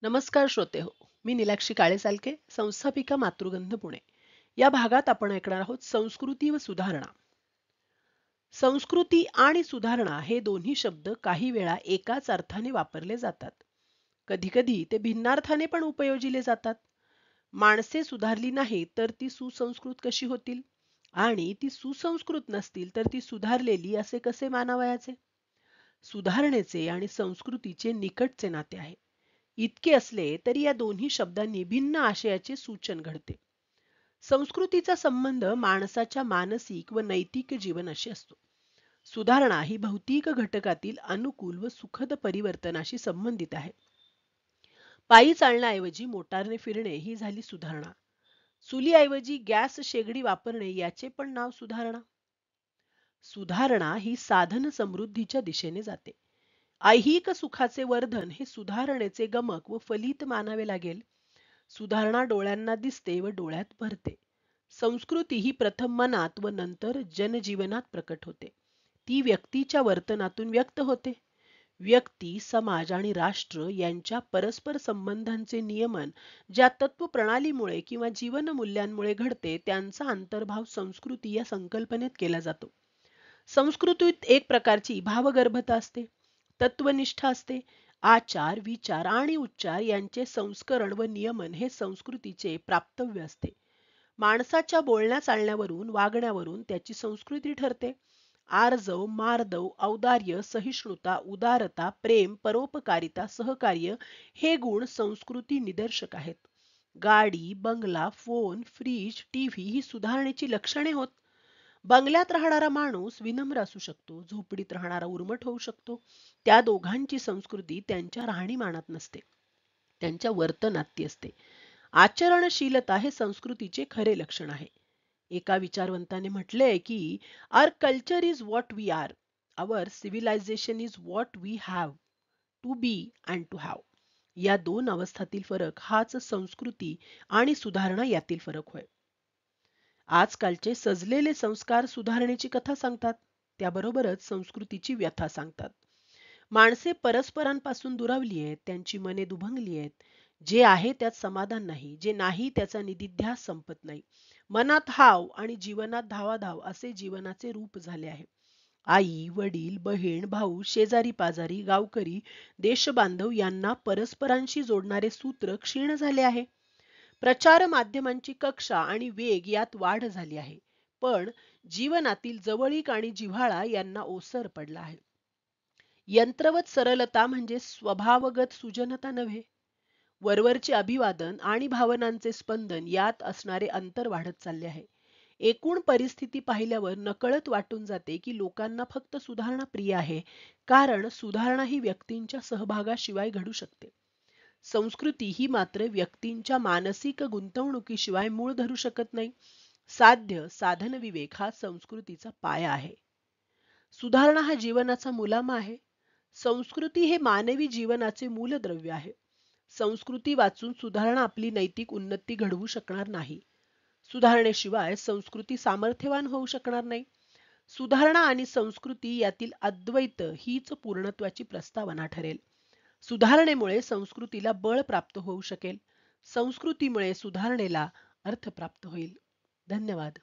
नमस्कार श्रोते हो. मी नीलाक्षी काळेसालके, संस्थापिका मातृगंध पुणे. या भागात आपण ऐकणार आहोत संस्कृती व सुधारणा. संस्कृती आणि सुधारणा हे दोन्ही शब्द काही वेळा एकाच अर्थाने वापरले जातात. कधी कधी ते भिन्नार्थाने पण उपयोजिले जातात. माणसे सुधारली नाही तर ती सुसंस्कृत कशी होतील, आणि ती सुसंस्कृत नसतील तर ती सुधारलेली असे कसे मानावयाचे. सुधारणेचे आणि संस्कृतीचे निकटचे नाते आहे. इतके असले तरी या दोन्ही शब्दांनी भिन्न आशयाचे सूचन घडते. संस्कृतीचा संबंध माणसाच्या मानसिक व नैतिक जीवनाशी असतो. सुधारणा ही भौतिक घटकातील अनुकूल व सुखद परिवर्तनाशी संबंधित आहे. पायी चालण्याऐवजी मोटारने फिरणे ही झाली सुधारणा. चुलीऐवजी गॅस शेगडी वापरणे याचे पण नाव सुधारणा. सुधारणा ही साधन समृद्धीच्या दिशेने जाते. ऐहिक सुखाचे वर्धन हे सुधारणेचे गमक व फलित मानावे लागेल. सुधारणा डोळ्यांना दिसते व डोळ्यात भरते. संस्कृती ही प्रथम मनात व नंतर जनजीवनात प्रकट होते. ती व्यक्तीच्या वर्तनातून व्यक्त होते. व्यक्ती, समाज आणि राष्ट्र यांच्या परस्पर संबंधांचे नियमन ज्या तत्व प्रणालीमुळे किंवा जीवन मूल्यांमुळे घडते त्यांचा अंतर्भाव संस्कृती या संकल्पनेत केला जातो. संस्कृतीत एक प्रकारची भावगर्भता असते, तत्वनिष्ठा असते. आचार, विचार आणि उच्चार यांचे संस्करण व नियमन हे संस्कृतीचे प्राप्तव्य असते. माणसाच्या बोलण्या चालण्यावरून, वागण्यावरून त्याची संस्कृती ठरते. आर्जव, मार्दव, औदार्य, सहिष्णुता, उदारता, प्रेम, परोपकारिता, सहकार्य हे गुण संस्कृती निदर्शक आहेत. गाडी, बंगला, फोन, फ्रीज, टीव्ही ही सुधारणेची लक्षणे होत. बंगल्यात राहणारा माणूस विनम्र असू शकतो, झोपडीत राहणारा उर्मट होऊ शकतो. त्या दोघांची संस्कृती त्यांच्या राहणीमानात नसते, त्यांच्या वर्तनात ती असते. आचरणशीलता हे संस्कृतीचे खरे लक्षण आहे. एका विचारवंताने म्हटले की our culture is what we are, our civilisation is what we have to be and to have. या दोन अवस्थातील फरक हाच संस्कृती आणि सुधारणा यातील फरक होय. आजकालचे सजलेले संस्कार सुधारणेची कथा सांगतात, त्याबरोबरच संस्कृतीची व्यथा सांगतात. माणसे परस्परांपासून दुरावली आहेत, त्यांची मने दुभंगली आहेत. जे आहे त्यात समाधान नाही, जे नाही त्याचा निदिध्यास संपत नाही. मनात हाव आणि जीवनात धावाधाव असे जीवनाचे रूप झाले आहे. आई, वडील, बहीण, भाऊ, शेजारी पाजारी, गावकरी, देशबांधव यांना परस्परांशी जोडणारे सूत्र क्षीण झाले आहे. प्रचार माध्यमांची कक्षा आणि वेग यात वाढ झाली आहे, पण जीवनातील जवळीक आणि जिव्हाळा यांना ओसर पडला आहे. यंत्रवत सरलता म्हणजे स्वभावगत सुजनता नव्हे. वरवरचे अभिवादन आणि भावनांचे स्पंदन यात असणारे अंतर वाढत चालले आहे. एकूण परिस्थिती पाहिल्यावर नकळत वाटून जाते की लोकांना फक्त सुधारणा प्रिय आहे, कारण सुधारणा ही व्यक्तींच्या सहभागाशिवाय घडू शकते. संस्कृती ही मात्र व्यक्तींच्या मानसिक गुंतवणुकीशिवाय मूळ धरू शकत नाही. साध्य साधन विवेक हा संस्कृतीचा पाया आहे. सुधारणा हा जीवनाचा मुलामा आहे. संस्कृती हे मानवी जीवनाचे मूलद्रव्य आहे. संस्कृती वाचून सुधारणा आपली नैतिक उन्नती घडवू शकणार नाही. सुधारणेशिवाय संस्कृती सामर्थ्यवान होऊ शकणार नाही. सुधारणा आणि संस्कृती यातील अद्वैत हीच पूर्णत्वाची प्रस्तावना ठरेल. सुधारणेमुळे संस्कृतीला बळ प्राप्त होऊ शकेल. संस्कृतीमुळे सुधारणेला अर्थ प्राप्त होईल. धन्यवाद.